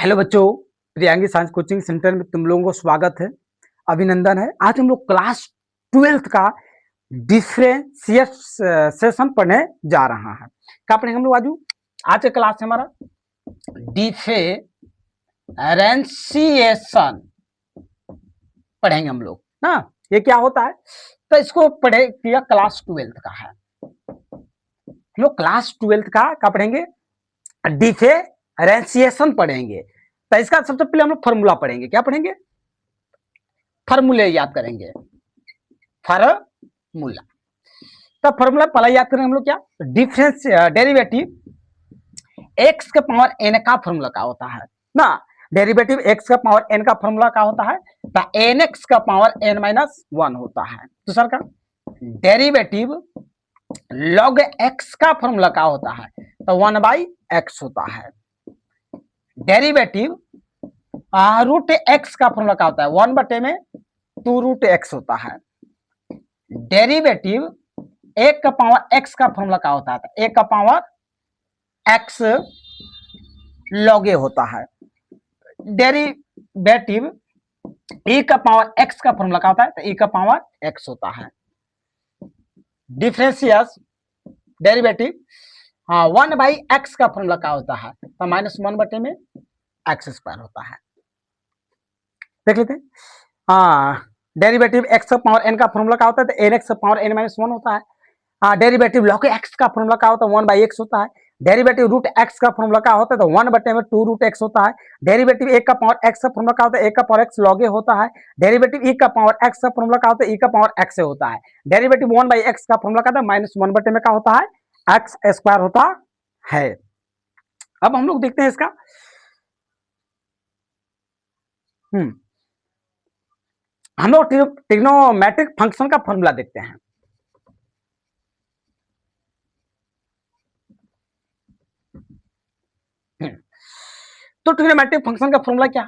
Hello बच्चों, प्रियांगी science coaching centre में तुम लोगों को स्वागत है, अभिनंदन है। आज हम लोग क्लास 12th का डिफरेंशिएशन पढ़ने जा रहा है। क्या पढ़ेंगे हम लोग आज का क्लास है हमारा डिफरेंशिएशन पढ़ेंगे हम लोग ना। ये क्या होता है, तो इसको पढ़े किया क्लास 12th का है। हम लोग क्लास 12th का क्या पढ़ेंगे, डिफरेंशिएशन पढ़ेंगे। तो इसका सबसे पहले हम लोग फॉर्मूला पढ़ेंगे। क्या पढ़ेंगे? फॉर्मूले याद करेंगे। फॉर्मूला, तो फॉर्मूला पहला याद करेंगे हम लोग। क्या डिफरेंस डेरिवेटिव एक्स के पावर एन का फॉर्मूला क्या होता है ना। डेरिवेटिव एक्स का पावर एन का फॉर्मूला क्या होता है, तो एन एक्स का पावर एन माइनस 1 होता है। दूसरा का डेरिवेटिव लॉग एक्स का फॉर्मूला क्या होता है, तो 1/x होता है। डेरिवेटिव रूट एक्स का फॉर्मूला क्या होता है, 1 में 2√x होता है। डेरिवेटिव एक का पावर x का फॉर्मूला क्या होता है, एक का पावर x लॉग ए होता है। डेरिवेटिव e का पावर x का फॉर्मूला क्या होता है, तो e का पावर x होता है। डिफरेंशियस डेरिवेटिव 1/x का फॉर्मूला क्या होता है, तो -1 में x² होता है। देख लेते हैं। डेरिवेटिव एक्स का पावर एन का फॉर्मूला क्या होता है, तो एन एक्स का पावर एन माइनस 1 होता है। डेरिवेटिव लॉग एक्स का फॉर्मूला क्या होता है, 1/x होता है। डेरिवेटिव रूट एक्स का फॉर्मूला क्या होता है, तो 1 में 2√x होता है। डेरिवेटिव एक का पावर एक्स का फॉर्मूला क्या होता है, एक का पावर एक्स लॉग ए होता है। डेरिवेटिव ई का पावर एक्स का फॉर्मूला क्या होता है, ई का पावर एक्स होता है। डेरिवेटिव 1/x का फॉर्मूला क्या होता है, -1 में क्या होता है, x² होता है। अब हम लोग देखते हैं इसका हम लोग ट्रिग्नोमेट्रिक फंक्शन का फॉर्मूला देखते हैं। तो ट्रिग्नोमेट्रिक फंक्शन का फॉर्मूला क्या,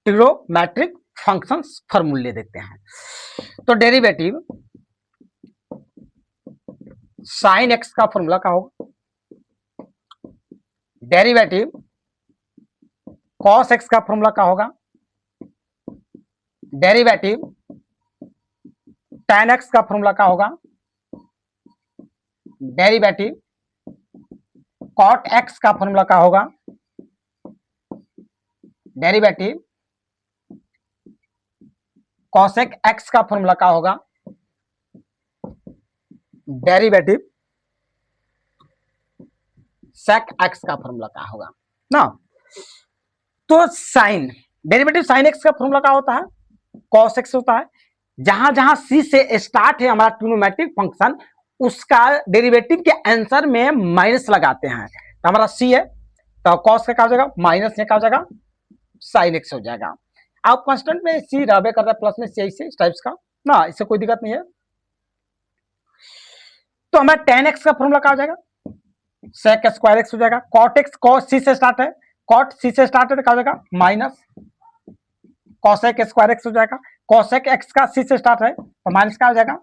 ट्रिग्नोमेट्रिक फंक्शंस फॉर्मूले देखते हैं। तो डेरिवेटिव साइन एक्स का फॉर्मूला क्या होगा, डेरिवेटिव कॉस एक्स का फॉर्मूला क्या होगा, डेरिवेटिव tan एक्स का फॉर्मूला क्या होगा, डेरिवेटिव cot एक्स का फॉर्मूला क्या होगा, डेरिवेटिव cosec एक्स का फॉर्मूला क्या होगा, डेरिवेटिव sec एक्स का फॉर्मूला क्या होगा ना। तो साइन डेरिवेटिव साइन एक्स का फॉर्मूला क्या होता है, cos एक्स होता है। जहां जहां सी से स्टार्ट है हमारा ट्रिग्नोमेट्रिक फंक्शन, उसका डेरिवेटिव के आंसर में माइनस लगाते हैं। तो हमारा सी है, तो cos का क्या हो जाएगा, माइनस में क्या हो जाएगा, साइन एक्स हो जाएगा। आप कांस्टेंट में सी रहे करता है, प्लस में सी से इस टाइप्स का ना, इससे कोई दिक्कत नहीं है। तो हमारा tan एक्स का फॉर्मूला क्या हो जाएगा, sec² एक्स हो जाएगा। cot एक्स cos सी से स्टार्ट है, cot सी से स्टार्ट है तो क्या हो जाएगा, माइनस cosec² एक्स हो जाएगा। cosec एक्स का सी से स्टार्ट है तो माइनस क्या हो जाएगा,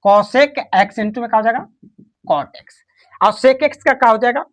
cosec एक्स इंटू में क्या हो जाएगा, cot एक्स। और sec एक्स का क्या हो जाएगा,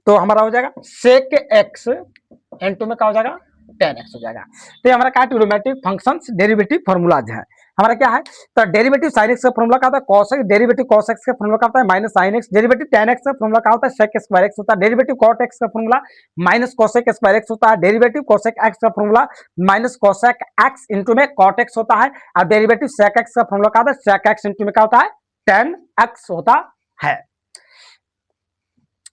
तो हमारा हो जाएगा sec एक्स इंटू में क्या हो जाएगा, tan एक्स हो जाएगा। तो हमारा क्या ट्रिग्नोमेट्रिक फंक्शंस डेरिवेटिव फॉर्मूलाज है हमारा। क्या है, तो डेरिवेटिव sin x का फॉर्मूला क्या होता है, cos x। Derivative cos x का फॉर्मूला क्या होता है, -sin x। Derivative tan x का फॉर्मूला क्या होता है, sec² x होता है। डेरिवेटिव cot x का फॉर्मूला -cosec² x होता है। डेरिवेटिव cosec x का फॉर्मूला -cosec x इंटू में cot x होता है। और डेरिवेटिव sec x का फॉर्मूला क्या होता है, sec x इंटू में क्या होता है, tan x होता है।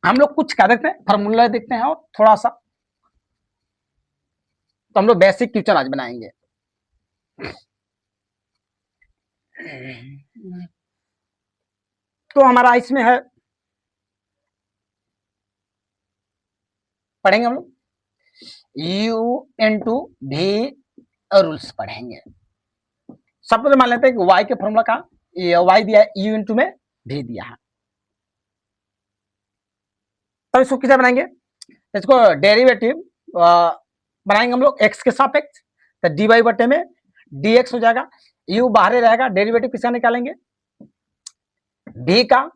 हम लोग कुछ क्या देखते हैं, फॉर्मूला देखते हैं और थोड़ा सा, तो हम लोग बेसिक क्वेश्चन आज बनाएंगे। तो हमारा इसमें है, पढ़ेंगे हम लोग u इंटू भी रूल्स पढ़ेंगे। सब मान लेते हैं कि y के फॉर्मूला का y दिया है, u इंटू में भी दिया है। तो इसको किसे बनाएंगे, इसको डेरिवेटिव बनाएंगे हम लोग x के सापेक्ष, तो dy बटे में dx हो जाएगा। u बाहर रहेगा, डेरिवेटिव किसका निकालेंगे, v का,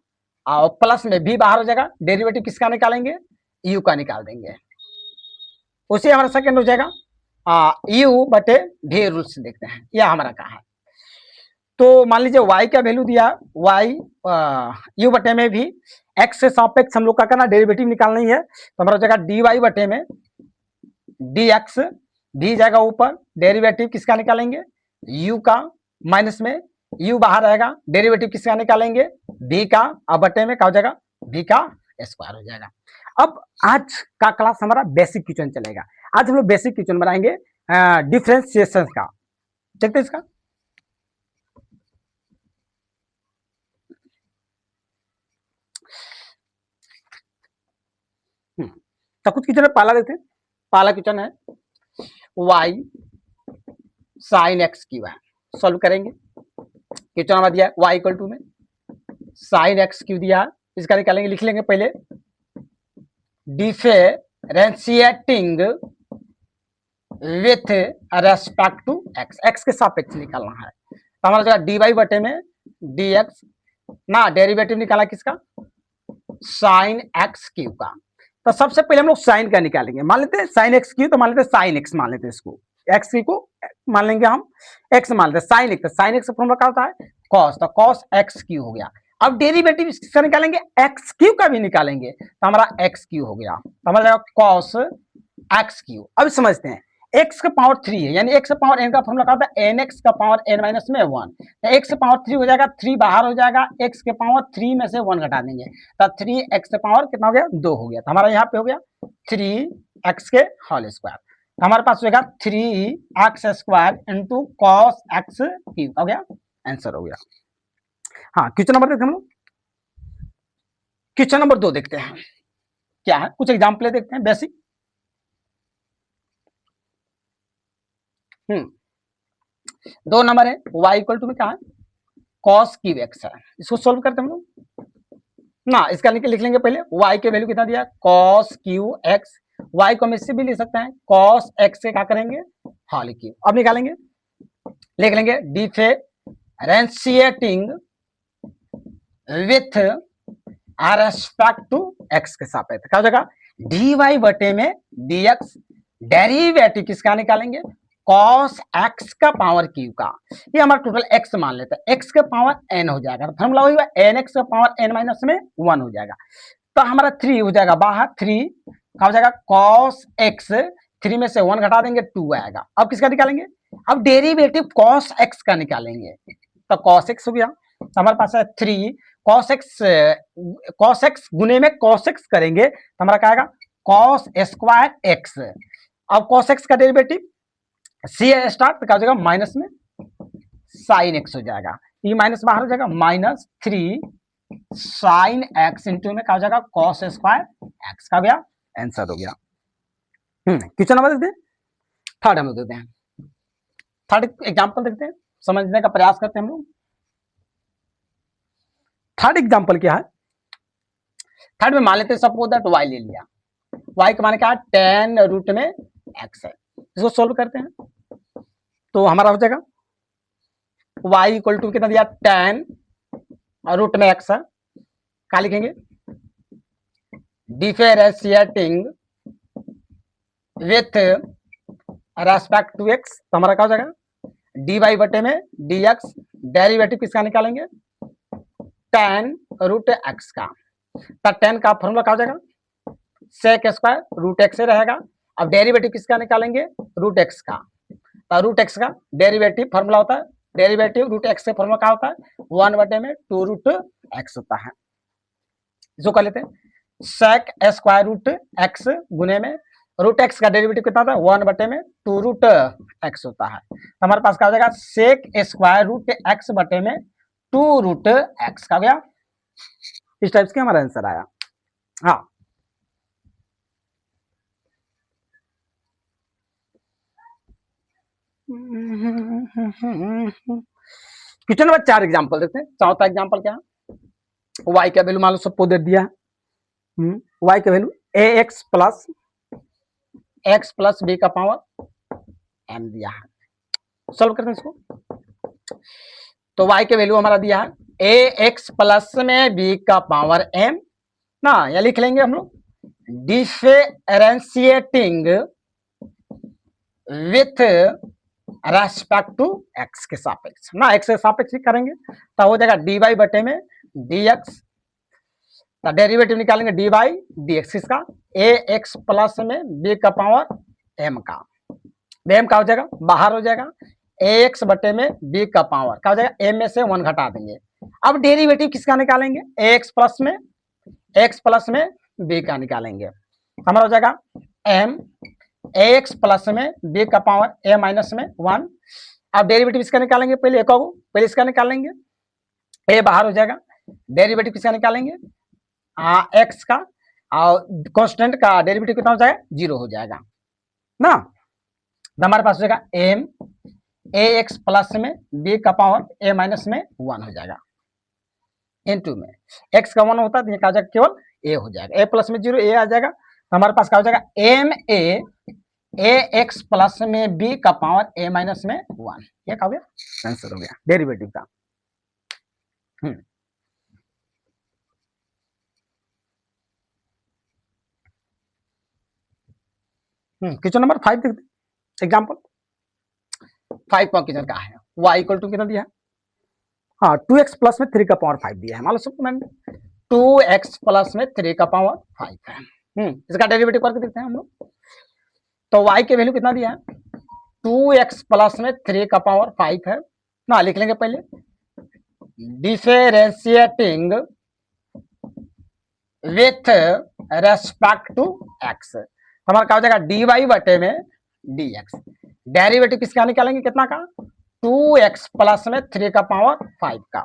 और प्लस में v बाहर हो जाएगा, डेरिवेटिव किसका निकालेंगे, u का निकाल देंगे। उसी हमारा सेकंड हो जाएगा u बटे v रूल्स देखते हैं, यह हमारा कहा है। तो मान लीजिए y का वैल्यू दिया, y u बटे में भी x से सापेक्ष हम लोग का करना डेरिवेटिव निकालना ही है, तो हमारा हो जाएगा dy बटे में dx, v जाएगा ऊपर, डेरिवेटिव किसका निकालेंगे, u का, माइनस में u बाहर रहेगा, डेरिवेटिव किसका निकालेंगे, v का, अब बटे में क्या हो जाएगा, v का स्क्वायर हो जाएगा। अब आज का क्लास हमारा बेसिक क्वेश्चन चलेगा। आज हम लोग बेसिक क्वेश्चन बनाएंगे डिफरेंशिएशन का। देखते हैं इसका। तो कुछ क्वेश्चन पहला देखते हैं। पहला क्वेश्चन है y sin x क्यू है, सॉल्व करेंगे। क्वेश्चन हमारा दिया है y इक्वल टू में sin x क्यू दिया है, इसका निकालेंगे, लिख लेंगे पहले differentiating with respect to x, x के सापेक्ष निकालना है। तो हमारा जगह dy बटे में dx ना, डेरिवेटिव निकाला किसका, sin x क्यू का। तो सबसे पहले हम लोग साइन का निकालेंगे, मान लेते हैं साइन एक्स क्यू, तो मान लेते हैं साइन एक्स, मान लेते हैं इसको एक्स को मान लेंगे हम एक्स मान लेते हैं, साइन एक्स, साइन एक्स का फॉर्मूला क्या होता है, कॉस, तो कॉस एक्स क्यू हो गया। अब डेरिवेटिव इसका निकालेंगे, एक्स क्यू का भी निकालेंगे, तो हमारा एक्स क्यू हो गया, तो हमारा कॉस एक्स क्यू। अब समझते हैं x का पावर 3 है, यानी x का पावर n का फॉर्मूला क्या होता है, nx का पावर n माइनस में 1, तो x का पावर 3 हो जाएगा, 3 बाहर हो जाएगा, x के पावर 3 में से 1 घटा देंगे, तो 3x का पावर कितना हो गया, 2 हो गया। तो हमारा यहाँ पे हो गया 3x के होल स्क्वायर, तो हमारे पास होगा 3x square into cos x cube, हो गया आंसर हो गया। हाँ, क्वेश्चन नंबर देखते हैं हम लोग। क्वेश्चन नंबर 2 देखते हैं क्या है, कुछ एग्जाम्पल देखते हैं बेसिक। 2 नंबर है, y इक्वल टू में क्या है, cos क्यूब x है, इसको सोल्व करते हैं हम लोग ना। इसका लिख लेंगे पहले, y के वैल्यू कितना दिया, cos क्यूब x, y को हम इससे भी लिख सकते हैं cos x से क्या करेंगे, होल क्यूब। अब निकालेंगे, लिख लेंगे differentiating with respect to x के सापेक्ष, क्या हो जाएगा, dy बटे में dx, डेरिवेटिव किसका निकालेंगे, cos x का पावर क्यू का, ये हमारा टोटल x मान लेते हैं, x का पावर n हो जाएगा, फॉर्मूला वही है nx का पावर n माइनस में 1 हो जाएगा, तो हमारा 3 हो जाएगा बाहर, 3 क्या हो जाएगा, cos x, 3 में से 1 घटा देंगे 2 आएगा। अब किसका निकालेंगे, अब डेरिवेटिव cos x का निकालेंगे, तो cos x हो गया, तो हमारे पास है 3 cos x गुने में cos x करेंगे, तो हमारा क्या आएगा, cos स्क्वायर x। अब cos x का डेरिवेटिव सी स्टार्ट क्या हो जाएगा, माइनस में साइन एक्स हो जाएगा, ये माइनस बाहर हो जाएगा, माइनस 3 साइन एक्स इंटू में क्या हो जाएगा, कॉस स्क्वायर एक्स का गया आंसर हो गया। क्वेश्चन नंबर देखते हैं, थर्ड हम लोग देखते हैं, थर्ड एग्जांपल देखते हैं, समझने का प्रयास करते हैं हम लोग। थर्ड एग्जांपल क्या है, थर्ड में मान लेते हैं सपोज दैट y ले लिया, y का मान क्या है, tan रूट में x है, इसको सोल्व करते हैं, तो हमारा हो जाएगा y इक्वल टू कितना दिया, tan रूट में x है, क्या लिखेंगे, differentiating with respect to x, तो हमारा क्या हो जाएगा, dy बटे में dx, डेरिवेटिव किसका निकालेंगे, tan रूट x का, तो tan का फॉर्मूला क्या हो जाएगा, sec स्क्वायर रूट x से रहेगा। अब डेरिवेटिव किसका निकालेंगे, रूट x का, तो रूट x का डेरिवेटिव फॉर्मूला होता है, डेरिवेटिव रूट x से फॉर्मूला क्या होता है, 1 बटे में 2 रूट x होता है, इसको कर लेते हैं sec स्क्वायर रूट x गुने में रूट x का डेरिवेटिव कितना होता है, 1 बटे में 2 रूट x होता है, तो हमारे पास क्या हो जाएगा, sec स्क्वायर रूट x बटे में 2 रूट x का गया, इस टाइप से हमारा आंसर आया। हाँ, क्वेश्चन नंबर 4 एग्जांपल देखते हैं। चौथा एग्जांपल क्या है, y का वैल्यू मान लो सबको दे दिया है, y का value ax plus x plus b का पावर m दिया है, सॉल्व करते हैं इसको। तो y के वैल्यू हमारा दिया है ए एक्स प्लस में बी का पावर एम ना, या लिख लेंगे हम लोग differentiating with respect to x के सापेक्ष ना, एक्स के सापेक्ष ही करेंगे तो हो जाएगा डी वाई बटे में डी एक्स, तो डेरिवेटिव निकालेंगे डी वाई डी एक्स इसका ए एक्स प्लस में बी का पावर एम का, एम का हो जाएगा बाहर हो जाएगा ए एक्स बटे में बी का पावर क्या हो जाएगा, एम में से 1 घटा देंगे। अब डेरिवेटिव किसका निकालेंगे, ए एक्स प्लस में बी का निकालेंगे, हमारा हो जाएगा एम ए एक्स प्लस में बी का पावर ए माइनस में 1। अब डेरिवेटिव इसका निकालेंगे, पहले इसका निकालेंगे, ए बाहर हो जाएगा, डेरिवेटिव किसका निकालेंगे एक्स का, और कांस्टेंट का डेरिवेटिव कितना हो जाएगा 0 हो जाएगा ना, तो हमारे पास हो जाएगा एम ए एक्स प्लस में बी का पावर ए माइनस में 1 हो जाएगा इनटू में एक्स का 1 होता है तो ये क्या हो जाएगा केवल ए हो जाएगा, ए प्लस में 0 ए आ जाएगा, तो हमारे पास क्या हो जाएगा एम ए एक्स प्लस में बी का पावर ए माइनस में 1, ये क्या हो गया आंसर हो गया डेरिवेटिव का। क्वेश्चन नंबर 5 देखते एग्जांपल 5 का क्वेश्चन का है y इक्वल टू कितना दिया है, हाँ 2x प्लस में 3 का पावर 5 दिया है, मान लो सप्लीमेंट 2x प्लस में 3 का पावर 5 है, इसका डेरिवेटिव करके देखते हैं हम लोग, तो y के वैल्यू कितना दिया है 2x प्लस में 3 का पावर 5 है ना, लिख लेंगे पहले differentiating with respect to x, हमारा क्या हो जाएगा डी वाई बटे में डी एक्स, डेरिवेटिव किसका निकालेंगे कितना का 2x प्लस में 3 का पावर 5 का,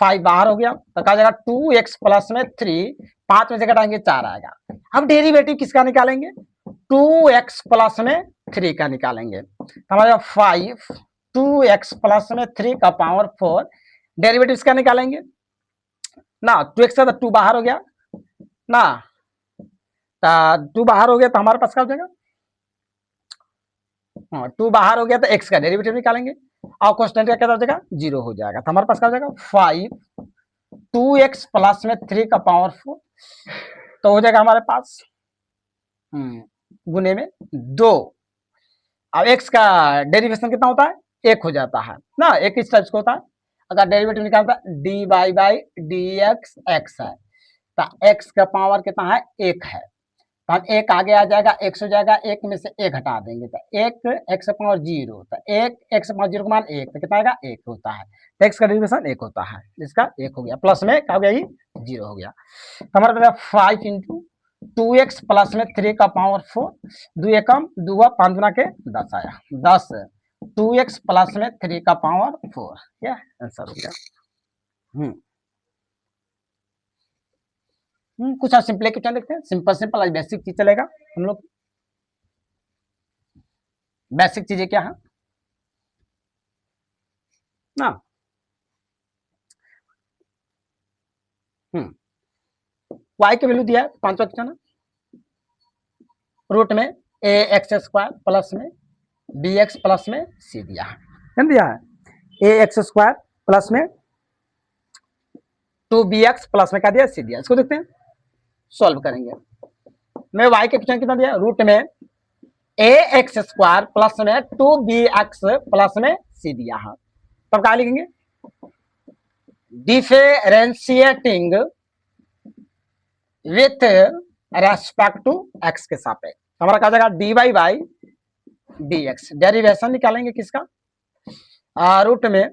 5 बाहर हो गया तो क्या हो जाएगा 2x प्लस में 3, 5 में से घटाएंगे 4 आएगा। अब डेरिवेटिव किसका निकालेंगे 2x प्लस में 3 का निकालेंगे, तो हमारा 5 2x प्लस में 3 का पावर 4, डेरिवेटिव इसका निकालेंगे ना, 2x से 2 बाहर हो गया ना, 2 बाहर हो गया तो हमारे पास क्या हो जाएगा 2 बाहर हो गया तो x का डेरिवेटिव निकालेंगे और कांस्टेंट का क्या हो जाएगा 0 हो जाएगा, तो हमारे पास क्या हो जाएगा 5 2x प्लस में 3 का पावर 4, तो हो जाएगा हमारे पास गुने में 2, अब x का डेरिवेशन कितना होता है 1 हो जाता है ना, एक इस टाइप से होता है, अगर डेरिवेटिव निकालता है d y by d x x है तो x का पावर कितना है 1 है, तो हम 1 आगे आ जाएगा x हो जाएगा, 1 में से 1 हटा देंगे तो 1 x पावर 0, तो 1 x पावर 0 का मान 1, तो कितना आएगा 1 होता है, तो x का डेरिवेशन 1 होता है, इसका 1 हो गया, प्लस में क्या हो गया ये 0 हो गया, तो हमारे पास 5 इंटू 2x प्लस में 3 का पावर 4, 2 एकम 2 5 गुना के 10 आया, 10 2x प्लस में 3 का पावर 4, क्या आंसर हो गया। कुछ सिंपल क्वेश्चन देखते हैं, सिंपल आज बेसिक चीज चलेगा हम लोग, बेसिक चीजें क्या है ना, y की वैल्यू दिया है 5वां क्वेश्चन है, रूट में ए एक्स स्क्वायर प्लस में बी एक्स प्लस में सी दिया है, ए एक्स स्क्वायर प्लस में 2bx प्लस में क्या दिया सी दिया, इसको देखते हैं सॉल्व करेंगे, मैं y के क्वेश्चन कितना दिया रूट में ए एक्स स्क्वायर प्लस में 2bx प्लस में सी दिया है, तब क्या लिखेंगे differentiating with respect to x के सापेक्ष, हमारा क्या जाएगा dy बाई dx, डेरिवेशन निकालेंगे किसका रूट में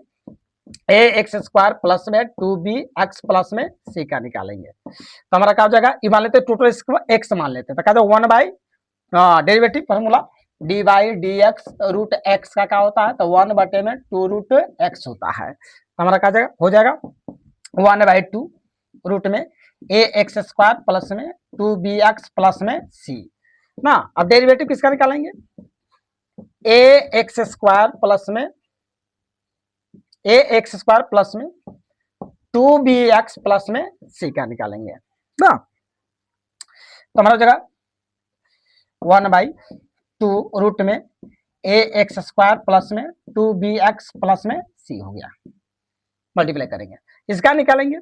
ए एक्स स्क्वायर प्लस में 2bx प्लस में सी का निकालेंगे, तो हमारा क्या हो जाएगा ये मान लेते टोटल इसको x मान लेते हैं, तो क्या हो 1 by derivative formula d by d x root x का क्या होता है तो 1 बटे में 2 रूट एक्स होता है, तो हमारा क्या जाएगा हो जाएगा 1/2 रूट में ए एक्स स्क्वायर प्लस में 2bx प्लस में सी ना, अब डेरिवेटिव किसका निकालेंगे ए एक्स स्क्वायर प्लस में ए एक्स स्क्वायर प्लस में 2bx प्लस में सी का निकालेंगे ना, तो हमारा जगह 1/2 रूट में ए एक्स स्क्वायर प्लस में 2bx प्लस में सी हो गया, मल्टीप्लाई करेंगे, इसका निकालेंगे,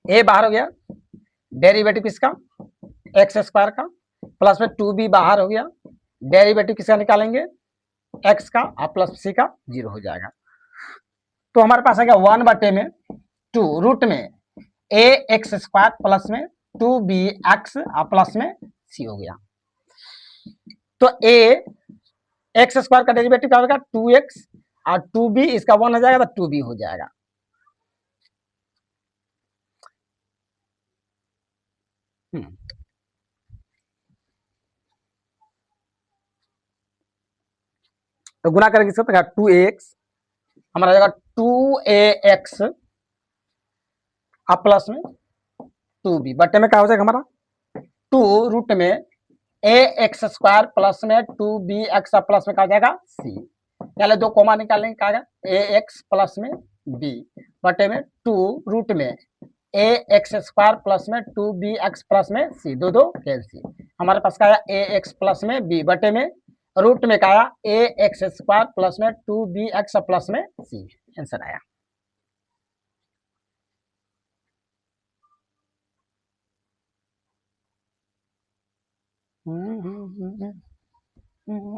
ए बाहर हो गया, डेरिवेटिव किसका एक्स स्क्वायर का, प्लस में 2b बाहर हो गया, डेरिवेटिव किसका निकालेंगे एक्स का, और प्लस सी का 0 हो जाएगा। तो हमारे पास आ गया 1 में 2 रूट में ए एक्स स्क्वायर प्लस में 2b एक्स और प्लस में सी हो गया। तो ए एक्स स्क्वायर का डेरिवेटिव क्या होगा 2x और 2b इसका 1 हो जाएगा तो 2b हो जाएगा। तो गुना करेंगे इसका तो 2ax हमारा जाएगा 2ax अब प्लस में 2b बटे में क्या हो जाएगा हमारा 2 रूट में ए एक्स स्क्वायर प्लस में 2b एक्स प्लस में क्या हो जाएगा c, पहले 2 कोमा निकालेंगे क्या आएगा ए एक्स प्लस में b बटे में 2 रूट में ए एक्स स्क्वायर प्लस में 2b एक्स प्लस में c, दो कैंसिल, हमारे पास क्या आया ए एक्स प्लस में b बटे में रूट में क्या आया ए एक्स स्क्वायर प्लस में 2b एक्स प्लस में c, आंसर आया।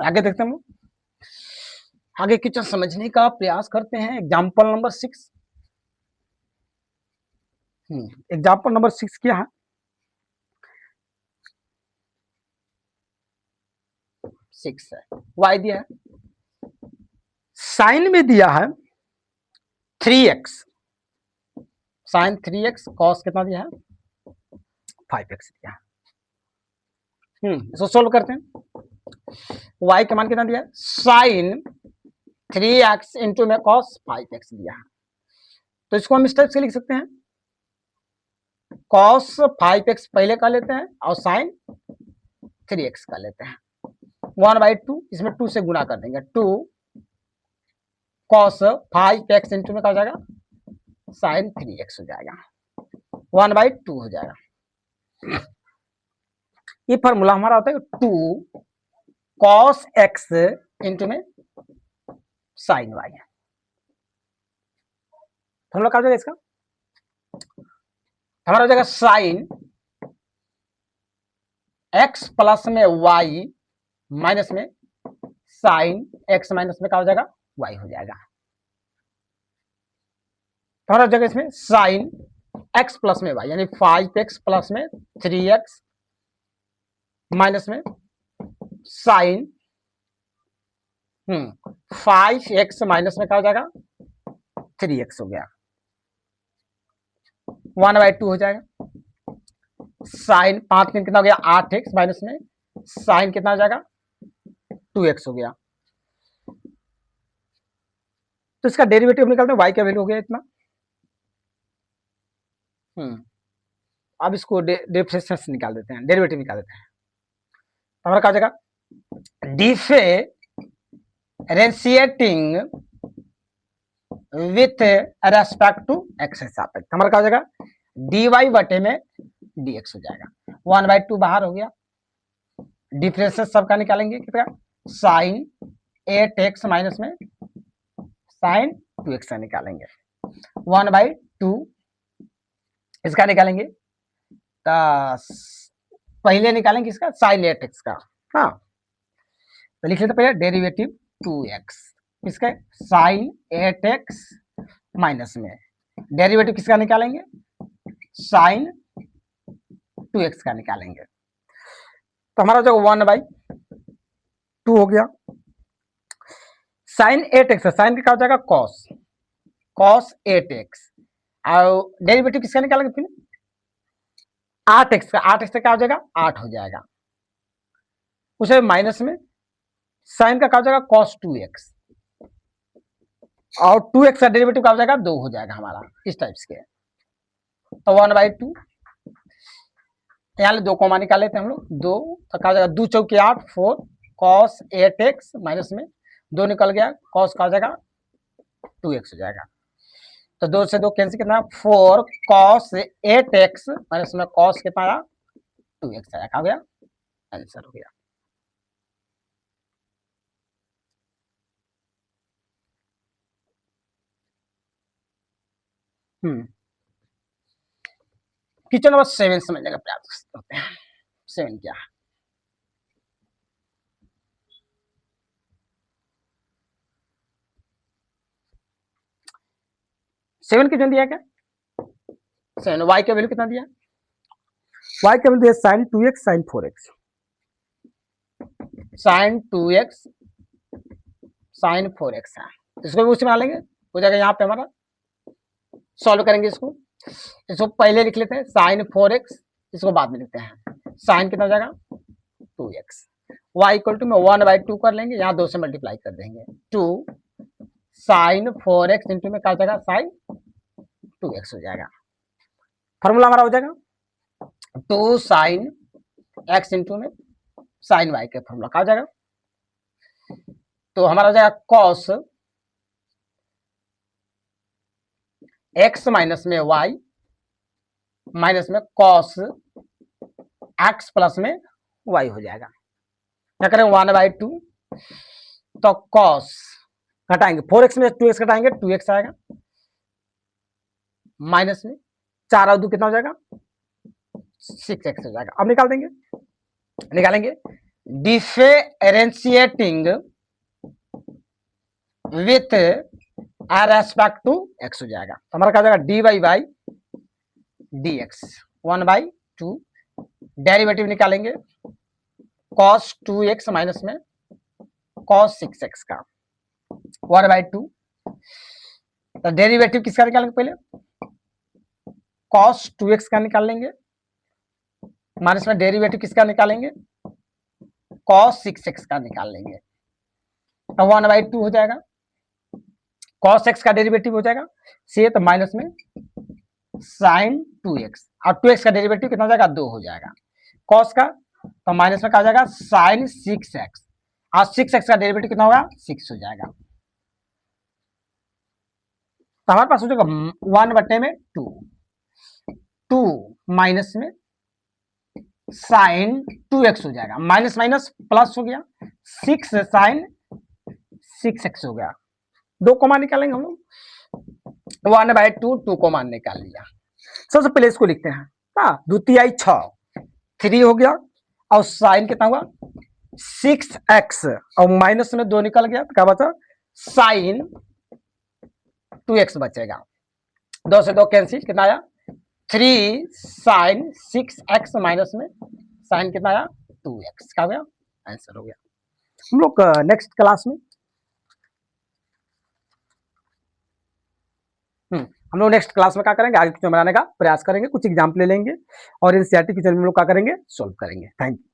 आगे देखते हैं हम आगे क्वेश्चन समझने का प्रयास करते हैं। एग्जाम्पल नंबर 6, एग्जाम्पल नंबर 6 क्या है 6 है, y दिया है, साइन में दिया है 3x, साइन 3x, कॉस कितना दिया है 5x दिया है। इसको सोल्व करते हैं। y का मान कितना दिया है साइन 3x इंटू में कॉस 5x दिया है, तो इसको हम इस टाइप से लिख सकते हैं कॉस 5x पहले का लेते हैं और साइन 3x का लेते हैं 1/2, इसमें 2 से गुना कर देंगे 2 कॉस 5x इंटू में क्या हो जाएगा साइन 3x हो जाएगा 1/2 हो जाएगा। ये फॉर्मूला हमारा होता है 2 कॉस x इंटू में साइन y, फॉर्मूला क्या हो जाएगा इसका हमारा हो जाएगा साइन x प्लस में y माइनस में साइन x माइनस में क्या हो जाएगा y हो जाएगा। हमारा जगह इसमें साइन x प्लस में y यानी 5x प्लस में 3x माइनस में साइन 5x माइनस में क्या हो जाएगा 3x हो गया 1/2 हो जाएगा। साइन 5 3 कितना हो गया 8x माइनस में साइन कितना हो जाएगा 2x हो गया। तो इसका डेरिवेटिव निकालते हैं, y का वैल्यू हो गया इतना। अब इसको डिफरेंस निकाल देते हैं, डेरिवेटिव निकाल देते हैं। हमारा क्या हो जाएगा differentiating with respect to x सापेक्ष, हमारा क्या हो जाएगा dy बटे में dx हो जाएगा 1/2 बाहर हो गया, डिफरेंसेस सबका निकालेंगे कितना साइन 8x माइनस में साइन 2x का निकालेंगे 1/2 इसका निकालेंगे तो पहले निकालेंगे इसका साइन 8x का। हाँ तो लिख लेते पहले डेरिवेटिव 2x किसका साइन 8x माइनस में डेरिवेटिव किसका निकालेंगे साइन 2x का निकालेंगे, तो हमारा जो 1/2 हो गया। साइन 8x साइन का क्या हो जाएगा कॉस 8x और डेरिवेटिव किसका निकालेंगे फिर 8x का, 8x का क्या हो जाएगा 8 हो जाएगा, उसे माइनस में साइन का क्या हो जाएगा कॉस 2x और 2x का डेरिवेटिव क्या हो जाएगा 2 हो जाएगा हमारा इस टाइप के। तो 1/2 यहाँ 2 कोमा निकाल लेते हैं हम लोग 2, तो क्या हो जाएगा 2 चौके 8 4 कॉस 8x माइनस में 2 निकल गया कॉस का हो जाएगा 2x हो जाएगा, तो 2 से 2 कैंसिल कितना 4 कॉस 8x माइनस में कॉस कितना आया 2x आया, क्या गया आंसर हो गया। क्वेश्चन नंबर 7 समझने का प्रयास करते हैं। 7 क्या है? सेवन कितना दिया क्या? 7 y का वैल्यू कितना दिया? y का वैल्यू दिया sin 2x sin 4x, sin 2x sin 4x है। इसको भी उसी में डालेंगे, हो जाएगा यहाँ पे हमारा। सॉल्व करेंगे इसको पहले लिख लेते हैं sin 4x, इसको बाद में लिखते हैं। sin कितना हो जाएगा 2x, y इक्वल टू में 1/2 कर लेंगे, यहाँ 2 से मल्टीप्लाई कर देंगे। 2 sin 4x इंटू में क्या हो जाएगा sin 2x हो जाएगा। फॉर्मूला हमारा हो जाएगा 2 sin x इंटू में sin y का फॉर्मूला क्या हो जाएगा? तो हमारा हो जाएगा cos x माइनस में y माइनस में cos x प्लस में y हो जाएगा। क्या करें 1/2, तो cos घटाएंगे 4x में 2x घटाएंगे 2x आएगा, माइनस में 4 और 2 कितना हो जाएगा 6x हो जाएगा। अब निकालेंगे differentiating with respect to x हो जाएगा। तो हमारा क्या हो जाएगा dy बाई dx 1/2, डेरिवेटिव निकालेंगे cos 2x माइनस में cos 6x का 1/2। तो डेरिवेटिव किसका निकालेंगे? पहले cos 2x का निकाल लेंगे, माइनस में डेरिवेटिव किसका निकालेंगे? cos 6x का निकाल लेंगे। तो 1/2 हो जाएगा, cos x का डेरिवेटिव हो जाएगा से, तो माइनस में sin 2x और 2x का डेरिवेटिव कितना हो जाएगा 2 हो जाएगा। cos का तो माइनस में क्या हो जाएगा sin 6x और 6x का डेरिवेटिव कितना होगा 6 हो जाएगा। तो हमारे पास हो जाएगा 1/2, 2 माइनस में sin 2x हो जाएगा, माइनस माइनस प्लस हो गया 6 sin 6x हो गया। 2 कॉमन निकालेंगे हम लोग, 1/2 2 कॉमन निकाल लिया। सबसे पहले इसको लिखते हैं, हाँ 2 तिहाई 6 3 हो गया, और साइन कितना हुआ 6x और माइनस में 2 निकल गया, तो क्या बचा साइन 2x बचेगा। 2 से 2 कैंसिल, कितना आया 3 sin 6x माइनस में साइन कितना आया 2x, क्या हो गया आंसर हो गया। हम लोग नेक्स्ट क्लास में हम लोग नेक्स्ट क्लास में क्या करेंगे, आगे क्वेश्चन बनाने का प्रयास करेंगे, कुछ एग्जाम्पल ले लेंगे और एनसीईआरटी क्वेश्चन में हम लोग क्या करेंगे, सॉल्व करेंगे। Thank you.